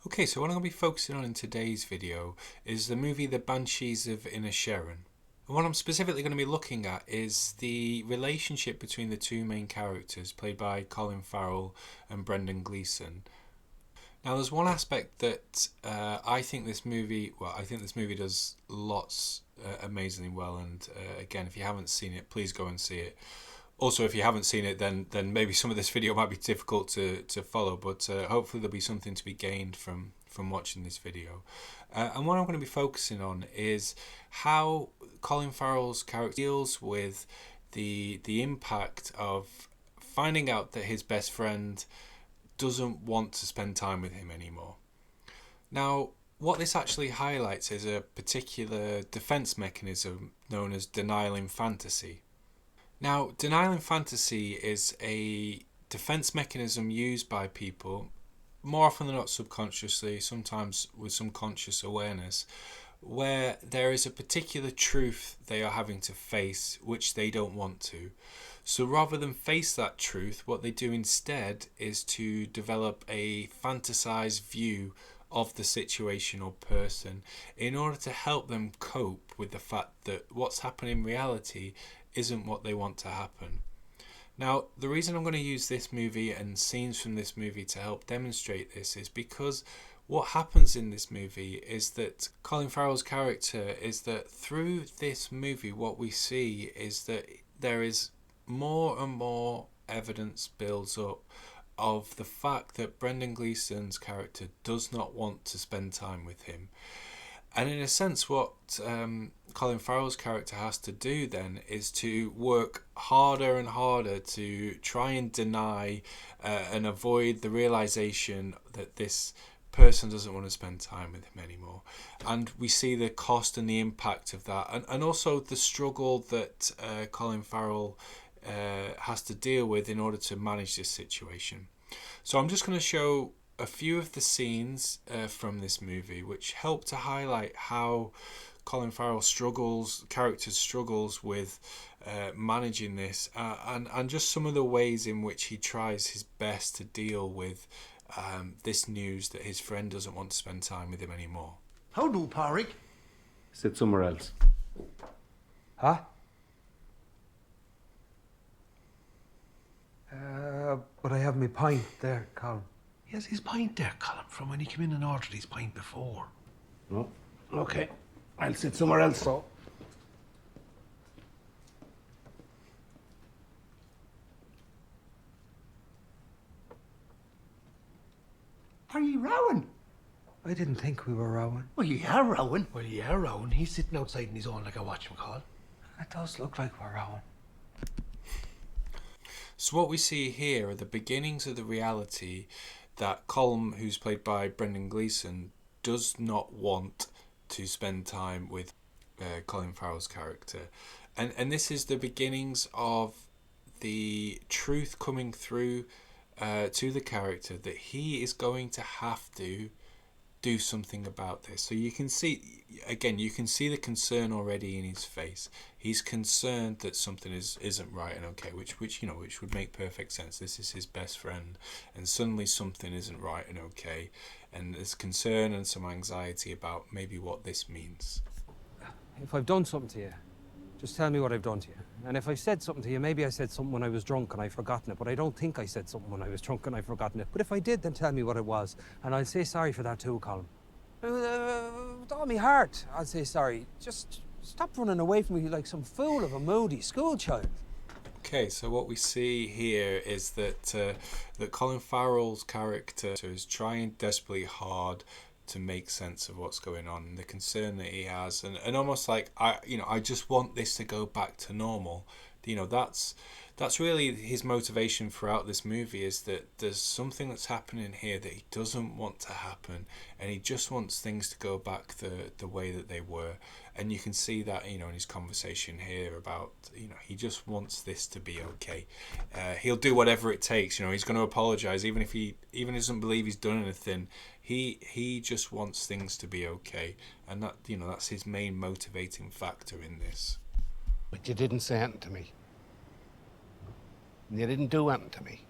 Okay, so what I'm going to be focusing on in today's video is the movie The Banshees of Inisherin. And what I'm specifically going to be looking at is the relationship between the two main characters, played by Colin Farrell and Brendan Gleeson. Now, there's one aspect that I think this movie does lots amazingly well. And again, if you haven't seen it, please go and see it. Also, if you haven't seen it, then maybe some of this video might be difficult to follow, but hopefully there'll be something to be gained from watching this video. And what I'm going to be focusing on is how Colin Farrell's character deals with the impact of finding out that his best friend doesn't want to spend time with him anymore. Now, what this actually highlights is a particular defense mechanism known as denial in fantasy. Now, denial in fantasy is a defense mechanism used by people, more often than not subconsciously, sometimes with some conscious awareness, where there is a particular truth they are having to face which they don't want to. So rather than face that truth, what they do instead is to develop a fantasized view of the situation or person in order to help them cope with the fact that what's happening in reality isn't what they want to happen. Now, the reason I'm going to use this movie and scenes from this movie to help demonstrate this is because what happens in this movie is that Colin Farrell's character is that through this movie what we see is that there is more and more evidence builds up of the fact that Brendan Gleeson's character does not want to spend time with him. And in a sense, what Colin Farrell's character has to do then is to work harder and harder to try and deny and avoid the realization that this person doesn't want to spend time with him anymore. And we see the cost and the impact of that, and also the struggle that Colin Farrell has to deal with in order to manage this situation. So I'm just going to show a few of the scenes from this movie which help to highlight how Colin Farrell's character struggles with managing this, and just some of the ways in which he tries his best to deal with this news that his friend doesn't want to spend time with him anymore. How do, Pádraig? Sit somewhere else. Huh? But I have my pint there, Colin. He has his pint there, Colin, from when he came in and ordered his pint before. No? Okay. I'll sit somewhere else. So, Are you rowing? I didn't think we were rowing. Well, you are rowing. Well, yeah, Rowan, he's sitting outside in his own like I watch him, Colin. It does look like we're rowing. So what we see here are the beginnings of the reality that Colin, who's played by Brendan Gleeson, does not want to spend time with Colin Farrell's character. And this is the beginnings of the truth coming through to the character that he is going to have to do something about this. So you can see the concern already in his face. He's concerned that something isn't right and okay, which would make perfect sense. This is his best friend, and suddenly something isn't right and okay, and there's concern and some anxiety about maybe what this means. If I've done something to you, just tell me what I've done to you. And if I've said something to you, maybe I said something when I was drunk and I've forgotten it, but I don't think I said something when I was drunk and I've forgotten it. But if I did, then tell me what it was, and I'll say sorry for that too, Colin. With all my heart, I'll say sorry. Just stop running away from me like some fool of a moody schoolchild. Okay, so what we see here is that Colin Farrell's character is trying desperately hard to make sense of what's going on and the concern that he has, and almost like I just want this to go back to normal. That's really his motivation throughout this movie, is that there's something that's happening here that he doesn't want to happen, and he just wants things to go back the way that they were. And you can see that in his conversation here about he just wants this to be okay. He'll do whatever it takes. He's going to apologize even if he doesn't believe he's done anything. He just wants things to be okay, and that's his main motivating factor in this. But you didn't say anything to me. And you didn't do anything to me.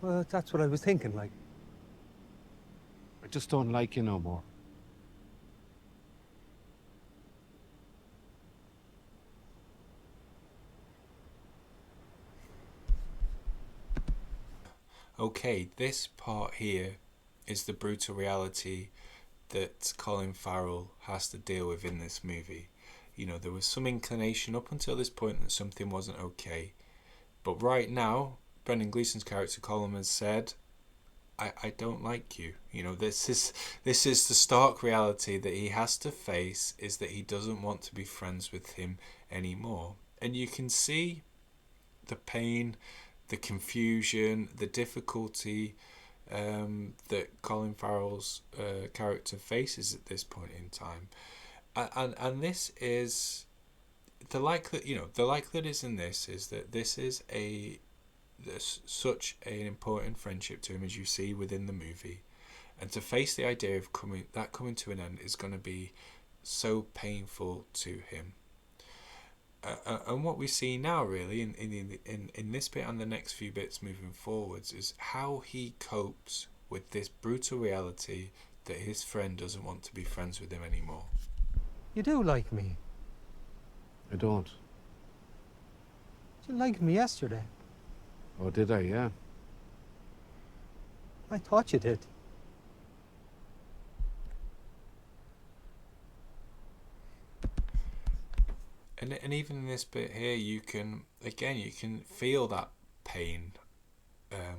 Well, that's what I was thinking, like. I just don't like you no more. Okay, this part here is the brutal reality that Colin Farrell has to deal with in this movie. You know, there was some inclination up until this point that something wasn't okay. But right now, Brendan Gleeson's character Colin has said, I don't like you. You know, this is the stark reality that he has to face, is that he doesn't want to be friends with him anymore. And you can see the pain, the confusion, the difficulty that Colin Farrell's character faces at this point in time, and this is the likelihood. You know, the likelihood is in this is that this is such an important friendship to him, as you see within the movie, and to face the idea of coming to an end is going to be so painful to him. And what we see now, really, in this bit and the next few bits moving forwards, is how he copes with this brutal reality that his friend doesn't want to be friends with him anymore. You do like me. I don't. You liked me yesterday. Oh, did I? Yeah. I thought you did. And even in this bit here, you can feel that pain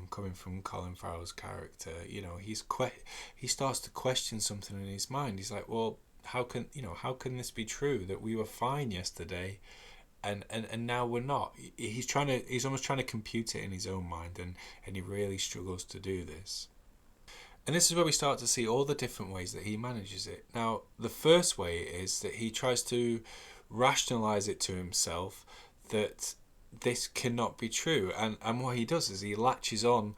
coming from Colin Farrell's character. You know, he starts to question something in his mind. He's like, well, how can this be true that we were fine yesterday, and now we're not? He's almost trying to compute it in his own mind, and he really struggles to do this. And this is where we start to see all the different ways that he manages it. Now, the first way is that he tries to rationalize it to himself that this cannot be true, and what he does is he latches on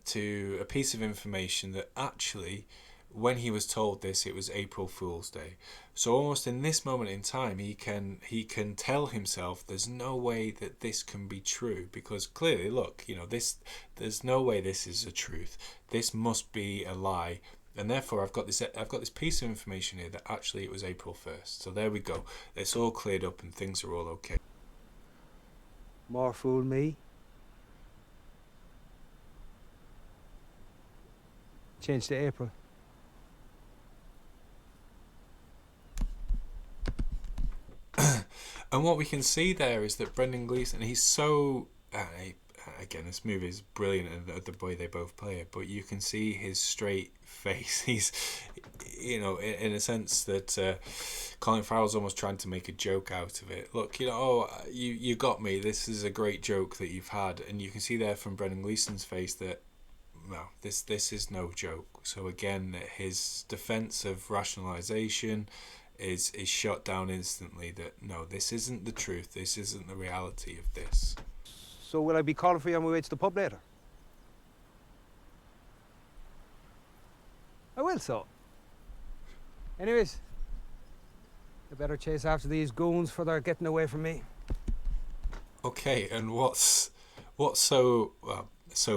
to a piece of information that actually, when he was told this, it was April Fool's Day. So almost in this moment in time, he can tell himself there's no way that this can be true, because clearly, look, you know, there's no way this is the truth. This must be a lie. And therefore, I've got this piece of information here that actually it was April 1st. So there we go. It's all cleared up and things are all okay. More fool me. Change to April. And what we can see there is that Brendan Gleeson, he's so... again, this movie is brilliant, and the way they both play it, but you can see his straight face. He's, you know, in a sense that Colin Farrell's almost trying to make a joke out of it. Look, you know, oh, you got me. This is a great joke that you've had, and you can see there from Brendan Gleeson's face that no, this is no joke. So again, his defense of rationalization is shut down instantly. That no, this isn't the truth. This isn't the reality of this. So will I be calling for you on my way to the pub later? I will, so. Anyways, I better chase after these goons for their getting away from me. Okay, and what's so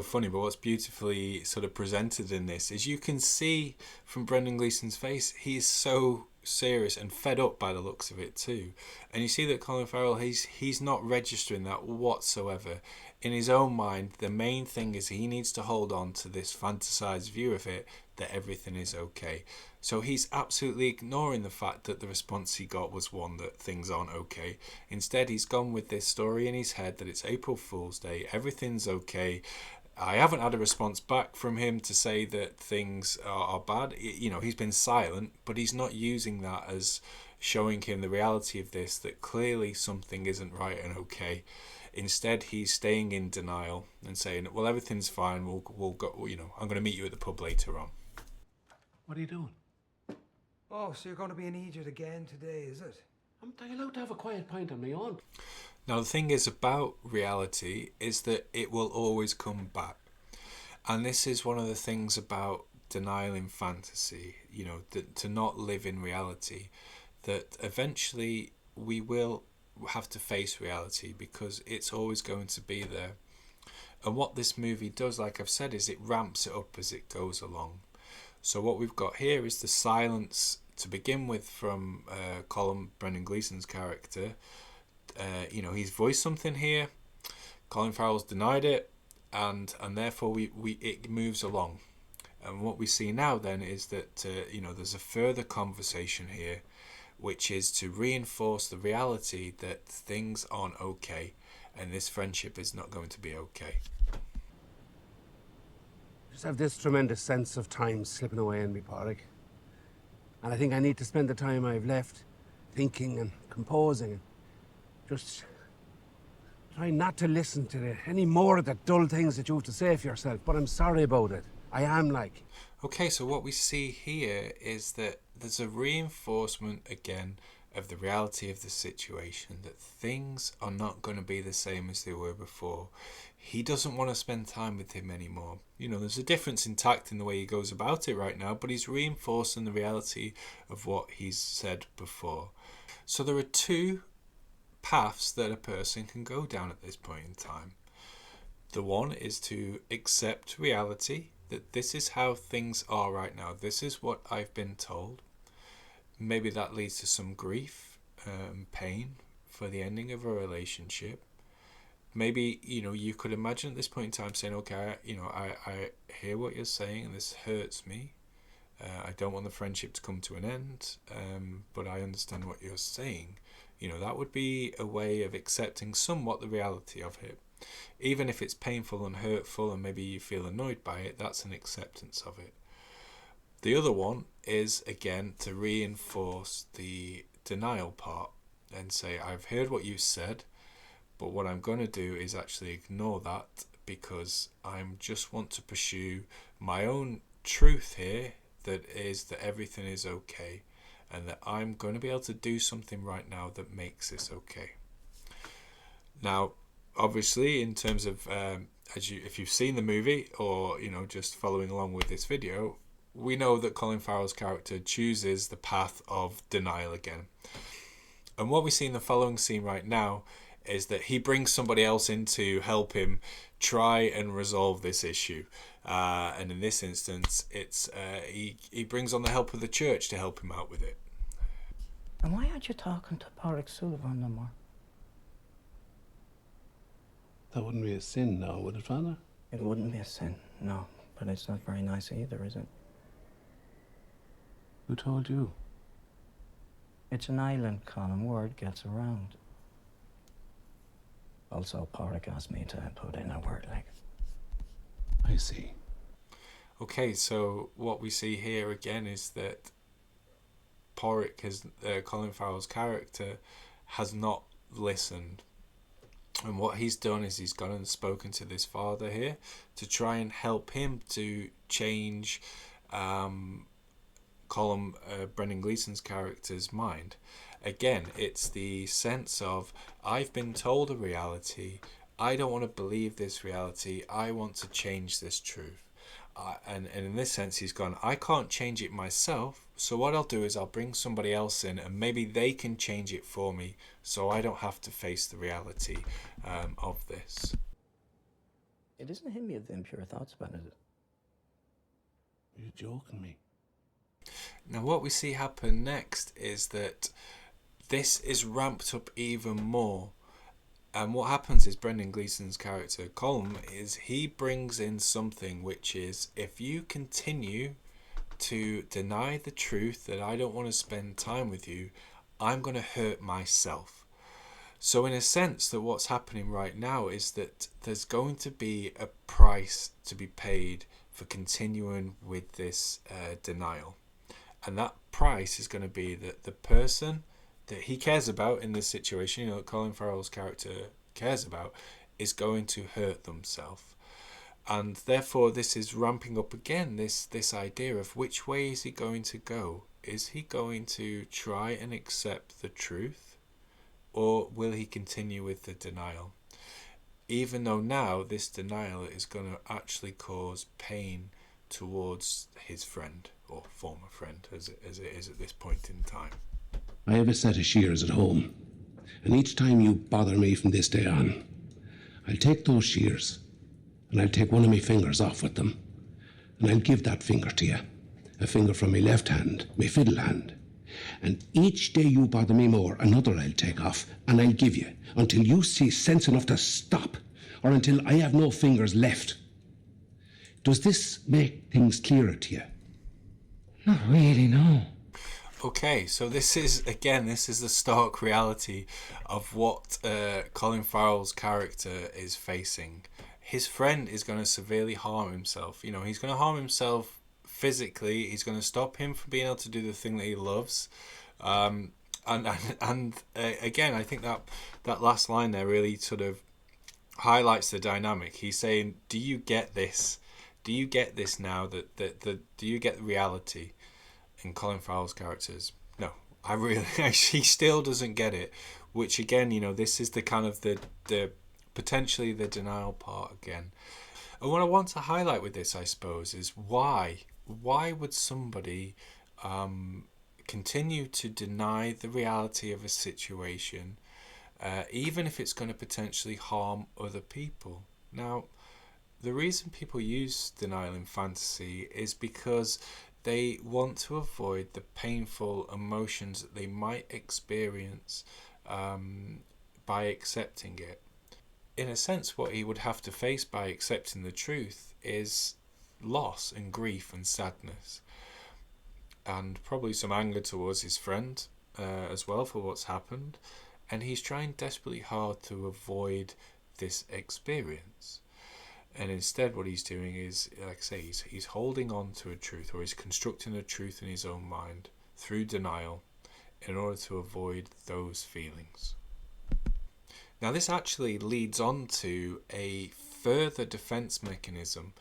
funny, but what's beautifully sort of presented in this is you can see from Brendan Gleeson's face, he's so serious and fed up by the looks of it too, and you see that Colin Farrell, he's not registering that whatsoever. In his own mind, the main thing is he needs to hold on to this fantasized view of it, that everything is okay. So he's absolutely ignoring the fact that the response he got was one that things aren't okay. Instead, he's gone with this story in his head that it's April Fool's Day, everything's okay. I haven't had a response back from him to say that things are bad. You know, he's been silent, but he's not using that as showing him the reality of this, that clearly something isn't right and okay. Instead, he's staying in denial and saying, well, everything's fine, we'll go, you know, I'm going to meet you at the pub later on. What are you doing? Oh, so you're going to be in Egypt again today, is it? I'm allowed to have a quiet pint on my own. Now, the thing is about reality is that it will always come back. And this is one of the things about denial in fantasy, you know, to not live in reality, that eventually we will have to face reality because it's always going to be there. And what this movie does, like I've said, is it ramps it up as it goes along. So what we've got here is the silence to begin with from Brendan Gleeson's character. He's voiced something here. Colin Farrell's denied it, and therefore it moves along. And what we see now then is that there's a further conversation here, which is to reinforce the reality that things aren't okay, and this friendship is not going to be okay. I just have this tremendous sense of time slipping away in me, Pádraig. And I think I need to spend the time I've left thinking and composing and just trying not to listen to any more of the dull things that you have to say for yourself. But I'm sorry about it. I am like... Okay, so what we see here is that there's a reinforcement again of the reality of the situation, that things are not going to be the same as they were before. He doesn't want to spend time with him anymore. There's a difference in tact in the way he goes about it right now, but he's reinforcing the reality of what he's said before. So there are two paths that a person can go down at this point in time. The one is to accept reality, that this is how things are right now. This is what I've been told. Maybe that leads to some grief, pain for the ending of a relationship. Maybe, you could imagine at this point in time saying, okay, I hear what you're saying and this hurts me. I don't want the friendship to come to an end, but I understand what you're saying. That would be a way of accepting somewhat the reality of it. Even if it's painful and hurtful and maybe you feel annoyed by it, that's an acceptance of it. The other one is, again, to reinforce the denial part and say, I've heard what you said, but what I'm going to do is actually ignore that because I just want to pursue my own truth here, that is that everything is okay and that I'm going to be able to do something right now that makes this okay. Now, obviously, in terms of, if you've seen the movie or, just following along with this video, we know that Colin Farrell's character chooses the path of denial again. And what we see in the following scene right now is that he brings somebody else in to help him try and resolve this issue. And in this instance, it's he brings on the help of the church to help him out with it. And why aren't you talking to Pádraig Sullivan no more? That wouldn't be a sin now, would it, Father? It wouldn't be a sin, no. But it's not very nice either, is it? Who told you? It's an island, Colin. Word gets around. Also, Pádraig asked me to put in a word, like. I see. Okay, so what we see here again is that Colin Farrell's character, has not listened. And what he's done is he's gone and spoken to this father here to try and help him to change Brendan Gleeson's character's mind. Again, it's the sense of, I've been told a reality, I don't want to believe this reality, I want to change this truth. And in this sense, he's gone, I can't change it myself, so what I'll do is I'll bring somebody else in and maybe they can change it for me so I don't have to face the reality of this. It isn't him you have the impure thoughts about, is it? Are you joking me? Now what we see happen next is that this is ramped up even more. And what happens is Brendan Gleeson's character, Colin, is he brings in something which is, if you continue to deny the truth that I don't want to spend time with you, I'm going to hurt myself. So in a sense, that what's happening right now is that there's going to be a price to be paid for continuing with this denial. And that price is going to be that the person that he cares about in this situation, that Colin Farrell's character cares about, is going to hurt themselves. And therefore this is ramping up again, this idea of which way is he going to go? Is he going to try and accept the truth, or will he continue with the denial? Even though now this denial is going to actually cause pain towards his friend, or former friend as it is at this point in time. I have a set of shears at home, and each time you bother me from this day on, I'll take those shears and I'll take one of my fingers off with them, and I'll give that finger to you, a finger from my left hand, my fiddle hand. And each day you bother me more, another I'll take off, and I'll give you, until you see sense enough to stop, or until I have no fingers left. Does this make things clearer to you? Not really, no. Okay, so this is the stark reality of what Colin Farrell's character is facing. His friend is going to severely harm himself. You know, he's going to harm himself physically. He's going to stop him from being able to do the thing that he loves. And again, I think that last line there really sort of highlights the dynamic. He's saying, "Do you get this? Do you get this now? Do you get the reality?" In Colin Farrell's characters, no, he still doesn't get it. Which again, you know, this is the kind of the potentially the denial part again. And what I want to highlight with this, I suppose, is why would somebody continue to deny the reality of a situation, even if it's going to potentially harm other people? Now, the reason people use denial in fantasy is because they want to avoid the painful emotions that they might experience by accepting it. In a sense, what he would have to face by accepting the truth is loss and grief and sadness, and probably some anger towards his friend as well for what's happened. And he's trying desperately hard to avoid this experience. And instead what he's doing is, like I say, he's holding on to a truth, or he's constructing a truth in his own mind through denial in order to avoid those feelings. Now this actually leads on to a further defense mechanism,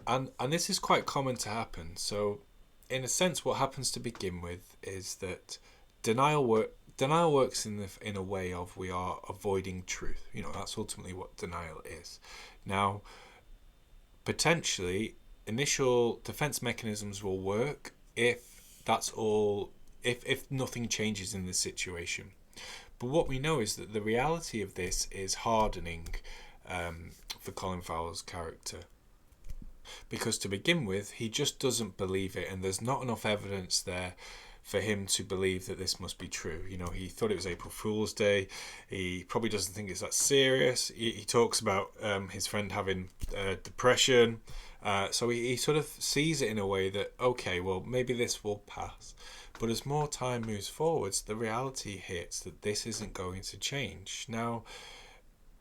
and this is quite common to happen. So in a sense, what happens to begin with is that denial works in a way of we are avoiding truth. You know, that's ultimately what denial is. Now, potentially, initial defense mechanisms will work if nothing changes in the situation. But what we know is that the reality of this is hardening for Colin Farrell's character. Because to begin with, he just doesn't believe it, and there's not enough evidence there for him to believe that this must be true. You know, he thought it was April Fool's Day. He probably doesn't think it's that serious. He talks about his friend having depression. So he sort of sees it in a way that, okay, well, maybe this will pass. But as more time moves forwards, the reality hits that this isn't going to change. Now,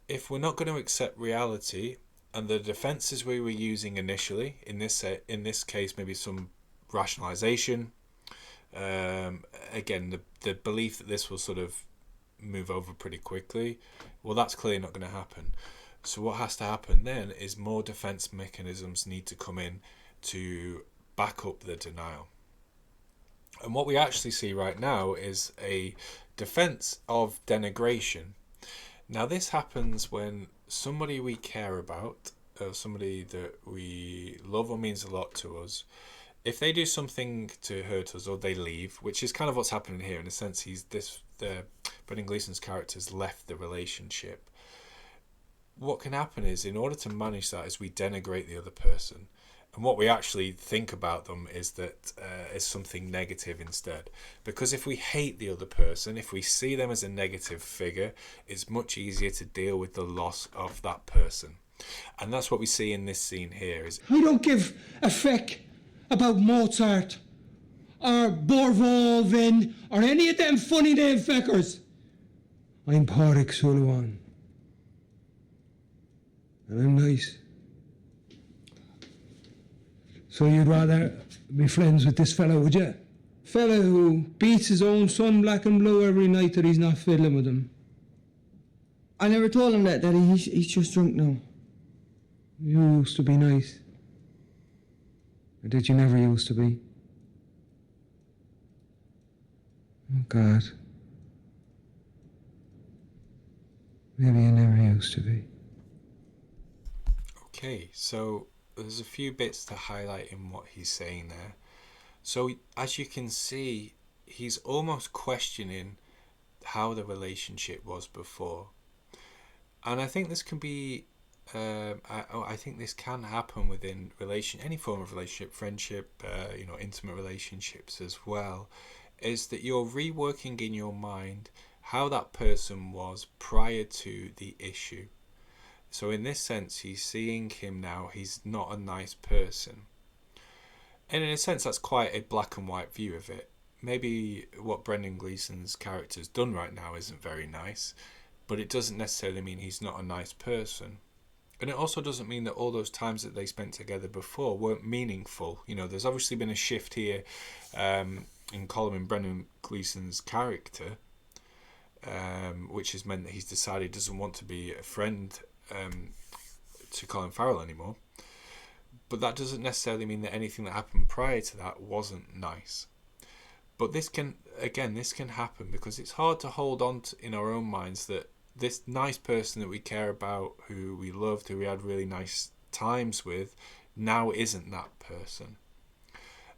if we're not going to accept reality, and the defenses we were using initially, in this case, maybe some rationalization, again, the belief that this will sort of move over pretty quickly, well, that's clearly not going to happen. So what has to happen then is more defense mechanisms need to come in to back up the denial. And what we actually see right now is a defense of denigration. Now this happens when somebody we care about, somebody that we love or means a lot to us, if they do something to hurt us or they leave, which is kind of what's happening here in a sense, Brendan Gleeson's character's left the relationship. What can happen is, in order to manage that, is we denigrate the other person. And what we actually think about them is that is something negative instead. Because if we hate the other person, if we see them as a negative figure, it's much easier to deal with the loss of that person. And that's what we see in this scene here. I don't give a feck about Mozart or Borvolvin or any of them funny name feckers. I'm Pádraig Sullivan. And I'm nice. So you'd rather be friends with this fella, would you? Fella who beats his own son black and blue every night that he's not fiddling with him. I never told him that, Daddy. He's just drunk now. You used to be nice. Or did you never used to be? Oh, God. Maybe you never used to be. Okay, so there's a few bits to highlight in what he's saying there. So as you can see, he's almost questioning how the relationship was before. And I think this can be I think this can happen within any form of relationship, friendship, intimate relationships as well, is that you're reworking in your mind how that person was prior to the issue. So in this sense, he's seeing him now, he's not a nice person. And in a sense, that's quite a black and white view of it. Maybe what Brendan Gleeson's character's done right now isn't very nice, but it doesn't necessarily mean he's not a nice person. And it also doesn't mean that all those times that they spent together before weren't meaningful. There's obviously been a shift here in Colin and Brendan Gleeson's character, which has meant that he's decided he doesn't want to be a friend to Colin Farrell anymore. But that doesn't necessarily mean that anything that happened prior to that wasn't nice. But this can happen because it's hard to hold on to in our own minds that this nice person that we care about, who we loved, who we had really nice times with, now isn't that person.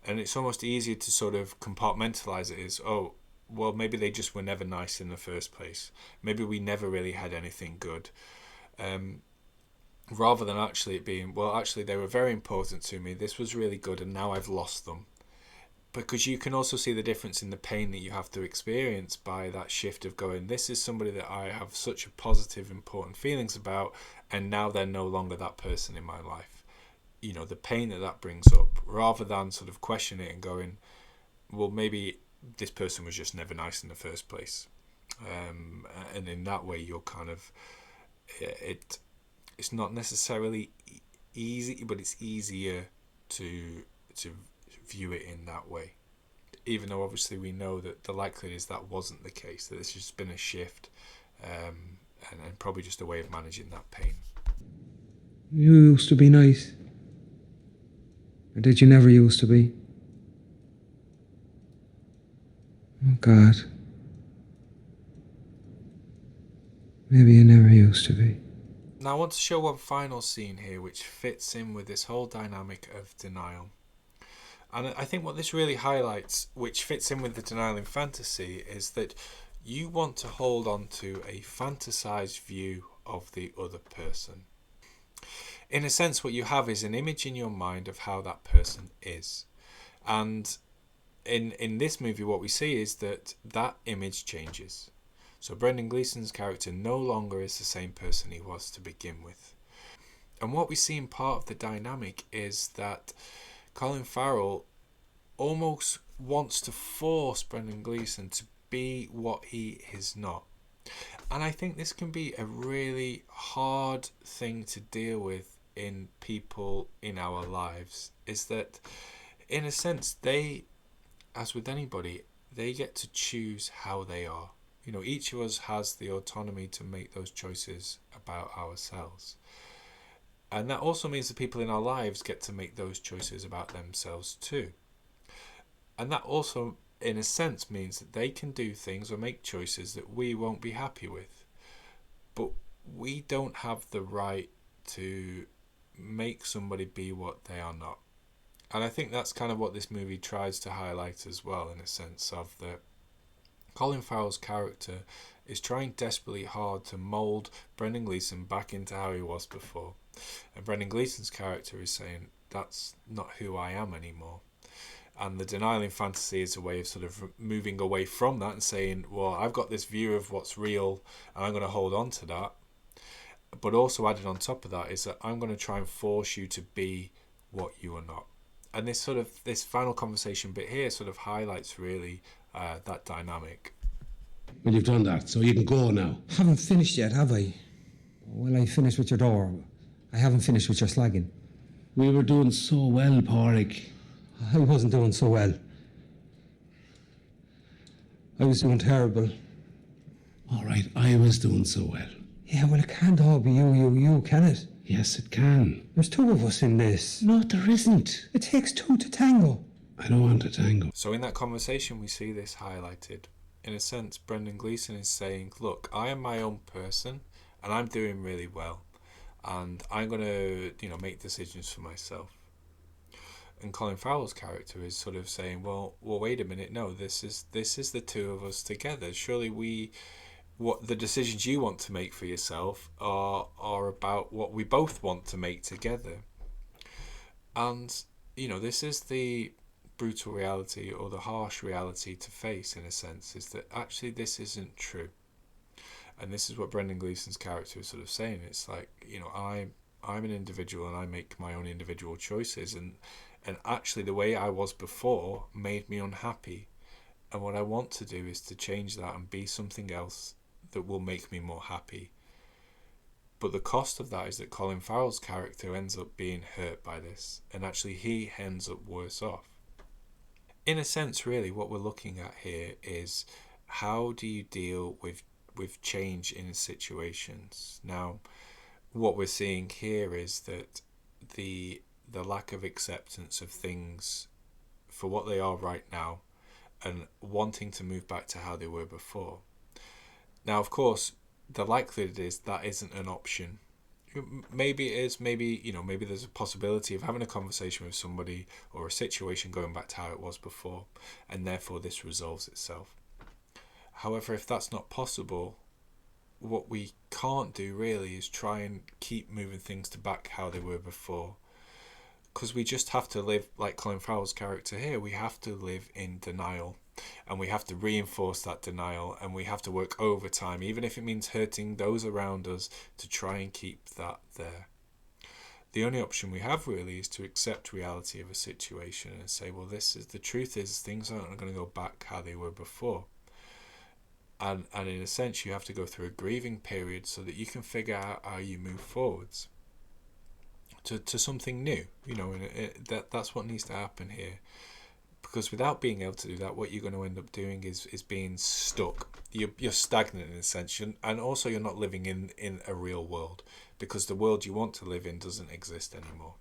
And it's almost easier to sort of compartmentalize it as, oh, well, maybe they just were never nice in the first place. Maybe we never really had anything good. Rather than actually it being, well, actually they were very important to me. This was really good and now I've lost them. Because you can also see the difference in the pain that you have to experience by that shift of going, this is somebody that I have such a positive, important feelings about, and now they're no longer that person in my life. The pain that brings up, rather than sort of questioning it and going, well, maybe this person was just never nice in the first place. And in that way, you're kind of, it's not necessarily easy, but it's easier to view it in that way, even though obviously we know that the likelihood is that wasn't the case, that there's just been a shift, and probably just a way of managing that pain. You used to be nice. Or did you never used to be? Oh God. Maybe you never used to be. Now I want to show one final scene here which fits in with this whole dynamic of denial. And I think what this really highlights, which fits in with the denial in fantasy, is that you want to hold on to a fantasized view of the other person. In a sense, what you have is an image in your mind of how that person is. And in this movie, what we see is that image changes. So Brendan Gleeson's character no longer is the same person he was to begin with. And what we see in part of the dynamic is that Colin Farrell almost wants to force Brendan Gleeson to be what he is not. And I think this can be a really hard thing to deal with in people in our lives, is that in a sense they, as with anybody, they get to choose how they are. Each of us has the autonomy to make those choices about ourselves. And that also means that people in our lives get to make those choices about themselves too. And that also, in a sense, means that they can do things or make choices that we won't be happy with. But we don't have the right to make somebody be what they are not. And I think that's kind of what this movie tries to highlight as well, in a sense of that Colin Farrell's character is trying desperately hard to mould Brendan Gleeson back into how he was before. And Brendan Gleeson's character is saying, that's not who I am anymore. And the denial in fantasy is a way of sort of moving away from that and saying, well, I've got this view of what's real and I'm going to hold on to that. But also added on top of that is that I'm going to try and force you to be what you are not. And this final conversation bit here sort of highlights really that dynamic. Well, you've done that, so you can go now. Haven't finished yet, have I? Well, I finished with your door. I haven't finished with your slagging. We were doing so well, Pádraig. I wasn't doing so well. I was doing terrible. All right, I was doing so well. Yeah, well, it can't all be you, can it? Yes, it can. There's two of us in this. No, there isn't. It takes two to tango. I don't want to tango. So in that conversation, we see this highlighted. In a sense, Brendan Gleeson is saying, look, I am my own person and I'm doing really well. And I'm going to, make decisions for myself. And Colin Farrell's character is sort of saying, well, wait a minute, no, this is the two of us together. Surely we what the decisions you want to make for yourself are about what we both want to make together. And, you know, this is the brutal reality, or the harsh reality to face, in a sense, is that actually this isn't true. And this is what Brendan Gleeson's character is sort of saying. It's like, you know, I'm an individual and I make my own individual choices, and actually the way I was before made me unhappy. And what I want to do is to change that and be something else that will make me more happy. But the cost of that is that Colin Farrell's character ends up being hurt by this, and actually he ends up worse off. In a sense, really, what we're looking at here is how do you deal with change in situations. Now, what we're seeing here is that the lack of acceptance of things for what they are right now, and wanting to move back to how they were before. Now, of course, the likelihood is that isn't an option. Maybe it is, maybe there's a possibility of having a conversation with somebody or a situation going back to how it was before, and therefore this resolves itself. However, if that's not possible, what we can't do really is try and keep moving things to back how they were before. Because we just have to live, like Colin Farrell's character here, we have to live in denial. And we have to reinforce that denial, and we have to work overtime, even if it means hurting those around us, to try and keep that there. The only option we have really is to accept reality of a situation and say, well, the truth is things aren't going to go back how they were before. And in a sense, you have to go through a grieving period so that you can figure out how you move forwards to something new. You know, and that's what needs to happen here. Because without being able to do that, what you're going to end up doing is being stuck. You're stagnant in a sense, and also you're not living in a real world, because the world you want to live in doesn't exist anymore.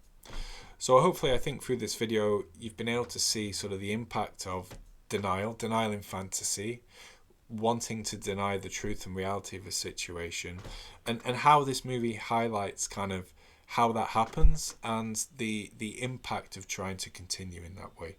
So hopefully, I think through this video, you've been able to see sort of the impact of denial in fantasy, wanting to deny the truth and reality of a situation, and how this movie highlights kind of how that happens and the impact of trying to continue in that way.